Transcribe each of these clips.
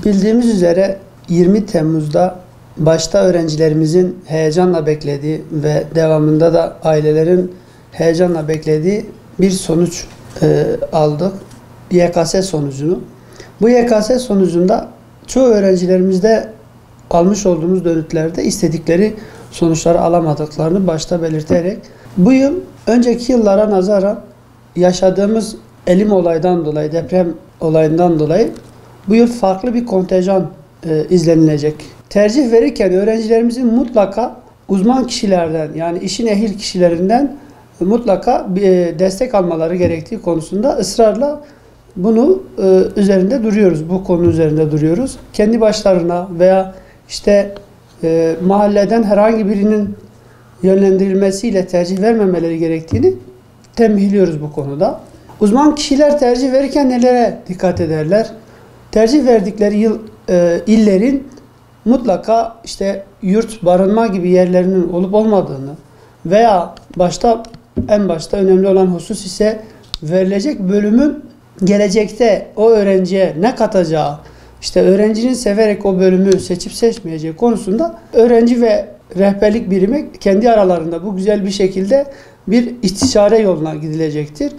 Bildiğimiz üzere 20 Temmuz'da başta öğrencilerimizin heyecanla beklediği ve devamında da ailelerin heyecanla beklediği bir sonuç aldık. YKS sonucunu. Bu YKS sonucunda çoğu öğrencilerimizde almış olduğumuz dönütlerde istedikleri sonuçları alamadıklarını başta belirterek bu yıl önceki yıllara nazaran yaşadığımız elim olaydan dolayı, deprem olayından dolayı bu yıl farklı bir kontenjan izlenilecek. Tercih verirken öğrencilerimizin mutlaka uzman kişilerden, yani işin ehil kişilerinden mutlaka bir destek almaları gerektiği konusunda ısrarla bunu üzerinde duruyoruz. Bu konu üzerinde duruyoruz. Kendi başlarına veya işte mahalleden herhangi birinin yönlendirilmesiyle tercih vermemeleri gerektiğini tembihliyoruz bu konuda. Uzman kişiler tercih verirken nelere dikkat ederler? Tercih verdikleri illerin mutlaka işte yurt, barınma gibi yerlerinin olup olmadığını veya en başta önemli olan husus ise verilecek bölümün gelecekte o öğrenciye ne katacağı, işte öğrencinin severek o bölümü seçip seçmeyeceği konusunda öğrenci ve rehberlik birimi kendi aralarında bu güzel bir şekilde bir istişare yoluna gidilecektir.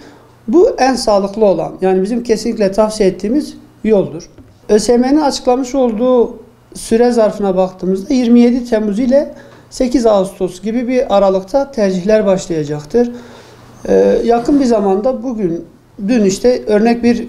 Bu en sağlıklı olan, yani bizim kesinlikle tavsiye ettiğimiz yoldur. ÖSYM'nin açıklamış olduğu süre zarfına baktığımızda 27 Temmuz ile 8 Ağustos gibi bir aralıkta tercihler başlayacaktır. Yakın bir zamanda dün işte örnek bir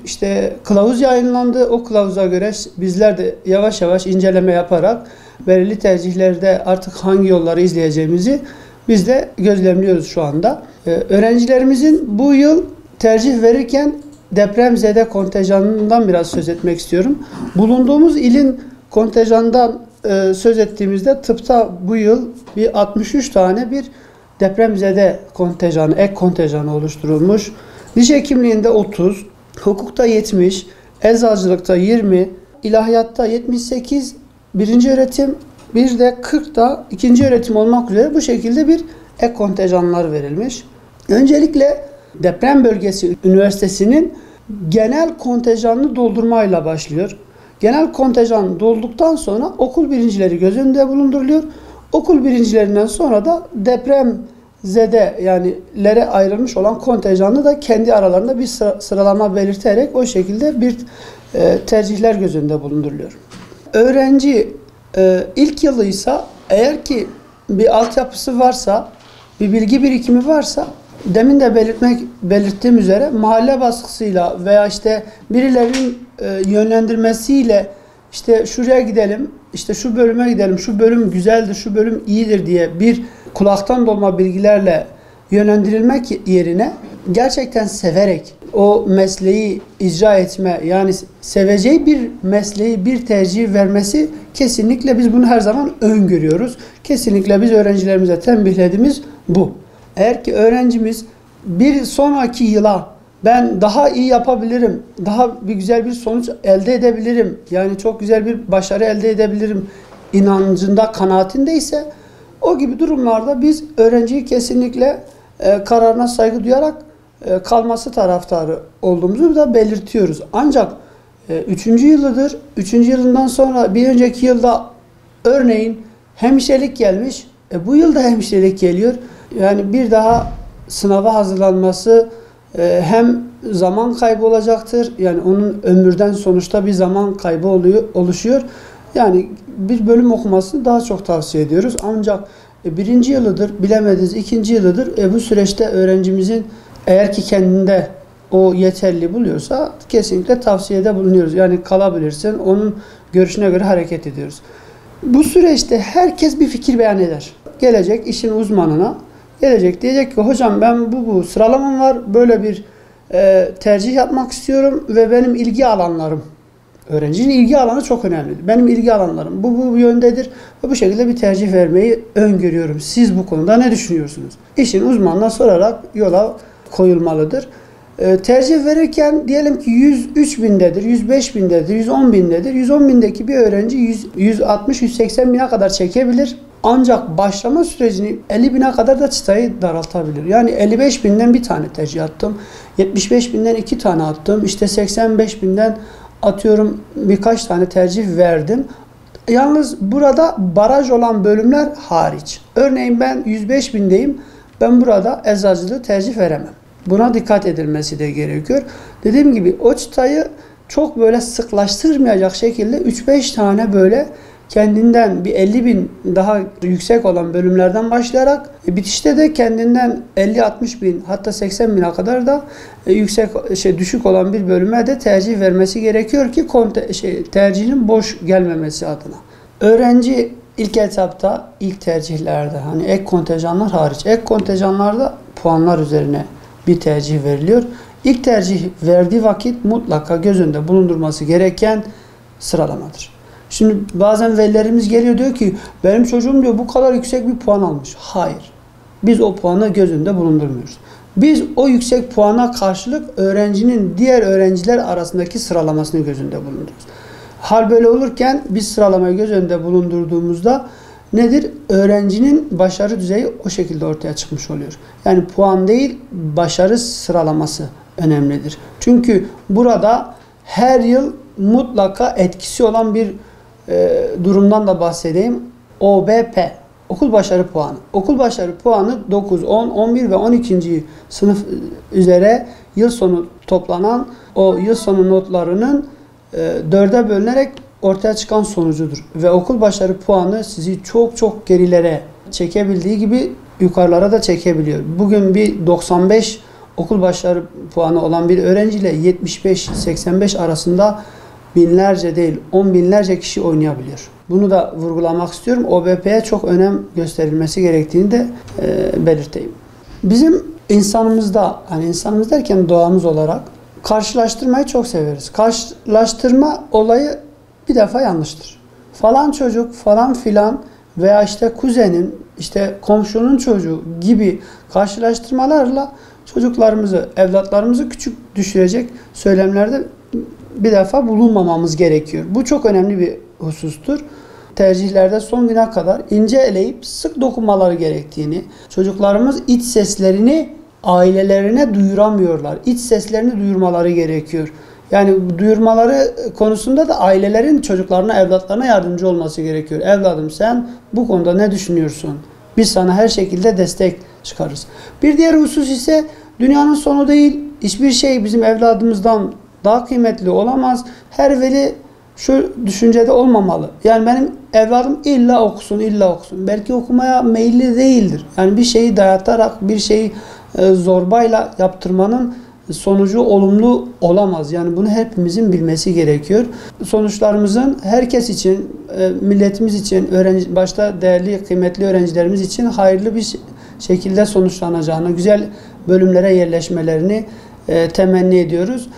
kılavuz yayınlandı. O kılavuza göre bizler de yavaş yavaş inceleme yaparak belirli tercihlerde artık hangi yolları izleyeceğimizi biz de gözlemliyoruz şu anda. Öğrencilerimizin bu yıl tercih verirken depremzede kontenjanından biraz söz etmek istiyorum. Bulunduğumuz ilin kontenjanından söz ettiğimizde tıpta bu yıl bir 63 tane bir depremzede kontenjanı, ek kontenjanı oluşturulmuş. Diş hekimliğinde 30, hukukta 70, eczacılıkta 20, ilahiyatta 78, birinci öğretim, bir de 40 da ikinci öğretim olmak üzere bu şekilde bir ek kontenjanlar verilmiş. Öncelikle deprem bölgesi üniversitesinin genel kontenjanını doldurmayla başlıyor. Genel kontenjan dolduktan sonra okul birincileri göz önünde bulunduruluyor. Okul birincilerinden sonra da depremzede yani lere ayrılmış olan kontenjanı da kendi aralarında bir sıralama belirterek o şekilde bir tercihler göz önünde bulunduruluyor. Öğrenci ilk yılıysa eğer ki bir altyapısı varsa, bir bilgi birikimi varsa, demin de belirttiğim üzere mahalle baskısıyla veya işte birilerinin yönlendirmesiyle işte şuraya gidelim, işte şu bölüme gidelim, şu bölüm güzeldir, şu bölüm iyidir diye bir kulaktan dolma bilgilerle yönlendirilmek yerine gerçekten severek o mesleği icra etme, yani seveceği bir mesleği, bir tercih vermesi, kesinlikle biz bunu her zaman öngörüyoruz. Kesinlikle biz öğrencilerimize tembihlediğimiz bu. Eğer ki öğrencimiz bir sonraki yıla ben daha iyi yapabilirim, daha güzel bir sonuç elde edebilirim, yani çok güzel bir başarı elde edebilirim inancında, kanaatindeyse o gibi durumlarda biz öğrenciyi kesinlikle kararına saygı duyarak kalması taraftarı olduğumuzu da belirtiyoruz. Ancak 3. yılıdır, 3. yılından sonra bir önceki yılda örneğin hemşirelik gelmiş, bu yıl da hemşirelik geliyor. Yani bir daha sınava hazırlanması hem zaman kaybı olacaktır. Yani onun ömürden sonuçta bir zaman kaybı oluşuyor. Yani bir bölüm okumasını daha çok tavsiye ediyoruz. Ancak 1. yılıdır, bilemediniz 2. yılıdır. Bu süreçte öğrencimizin eğer ki kendinde o yeterli buluyorsa kesinlikle tavsiyede bulunuyoruz. Yani kalabilirsin, onun görüşüne göre hareket ediyoruz. Bu süreçte herkes bir fikir beyan eder. Gelecek işin uzmanına, diyecek ki hocam ben bu sıralamam var, böyle bir tercih yapmak istiyorum ve benim ilgi alanlarım, öğrencinin ilgi alanı çok önemlidir. Benim ilgi alanlarım bu yöndedir ve bu şekilde bir tercih vermeyi öngörüyorum. Siz bu konuda ne düşünüyorsunuz? İşin uzmanına sorarak yola koyulmalıdır. Tercih verirken diyelim ki 103 bindedir, 105 bindedir, 110 bindedir. 110 bindeki bir öğrenci 160-180 bine kadar çekebilir. Ancak başlama sürecini 50 bine kadar da çıtayı daraltabilir. Yani 55 binden bir tane tercih attım. 75 binden 2 tane attım. İşte 85 binden atıyorum birkaç tane tercih verdim. Yalnız burada baraj olan bölümler hariç. Örneğin ben 105.000'deyim. Ben burada eczacılığı tercih veremem. Buna dikkat edilmesi de gerekiyor. Dediğim gibi o çıtayı çok böyle sıklaştırmayacak şekilde 3-5 tane böyle kendinden bir 50.000 daha yüksek olan bölümlerden başlayarak bitişte de kendinden 50-60.000 hatta 80.000'e kadar da düşük olan bir bölüme de tercih vermesi gerekiyor ki tercihinin boş gelmemesi adına. Öğrenci ilk etapta, ilk tercihlerde hani ek kontenjanlar hariç, ek kontenjanlarda puanlar üzerine bir tercih veriliyor. İlk tercih verdiği vakit mutlaka göz önünde bulundurması gereken sıralamadır. Şimdi bazen velilerimiz geliyor diyor ki benim çocuğum diyor bu kadar yüksek bir puan almış. Hayır. Biz o puanı göz önünde bulundurmuyoruz. Biz o yüksek puana karşılık öğrencinin diğer öğrenciler arasındaki sıralamasını göz önünde bulunduruyoruz. Hal böyle olurken biz sıralamayı göz önünde bulundurduğumuzda nedir? Öğrencinin başarı düzeyi o şekilde ortaya çıkmış oluyor. Yani puan değil, başarı sıralaması önemlidir. Çünkü burada her yıl mutlaka etkisi olan bir durumdan da bahsedeyim. OBP, okul başarı puanı. Okul başarı puanı 9, 10, 11 ve 12. sınıf üzere yıl sonu toplanan o yıl sonu notlarının 4'e bölünerek ortaya çıkan sonucudur. Ve okul başarı puanı sizi çok çok gerilere çekebildiği gibi yukarılara da çekebiliyor. Bugün bir 95 okul başarı puanı olan bir öğrenciyle 75-85 arasında binlerce değil 10 binlerce kişi oynayabiliyor. Bunu da vurgulamak istiyorum. OBP'ye çok önem gösterilmesi gerektiğini de belirteyim. Bizim insanımızda, hani insanımız derken doğamız olarak karşılaştırmayı çok severiz. Karşılaştırma olayı bir defa yanlıştır. Falan çocuk, falan filan veya işte kuzenin, işte komşunun çocuğu gibi karşılaştırmalarla çocuklarımızı, evlatlarımızı küçük düşürecek söylemlerde bir defa bulunmamamız gerekiyor. Bu çok önemli bir husustur. Tercihlerde son güne kadar ince eleyip sık dokunmaları gerektiğini, çocuklarımız iç seslerini ailelerine duyuramıyorlar. İç seslerini duyurmaları gerekiyor. Yani duyurmaları konusunda da ailelerin çocuklarına, evlatlarına yardımcı olması gerekiyor. Evladım sen bu konuda ne düşünüyorsun? Biz sana her şekilde destek çıkarız. Bir diğer husus ise dünyanın sonu değil. Hiçbir şey bizim evladımızdan daha kıymetli olamaz. Her veli şu düşüncede olmamalı. Yani benim evladım illa okusun, illa okusun. Belki okumaya meyilli değildir. Yani bir şeyi dayatarak, bir şeyi zorbayla yaptırmanın sonucu olumlu olamaz. Yani bunu hepimizin bilmesi gerekiyor. Sonuçlarımızın herkes için, milletimiz için, başta değerli, kıymetli öğrencilerimiz için hayırlı bir şekilde sonuçlanacağını, güzel bölümlere yerleşmelerini temenni ediyoruz.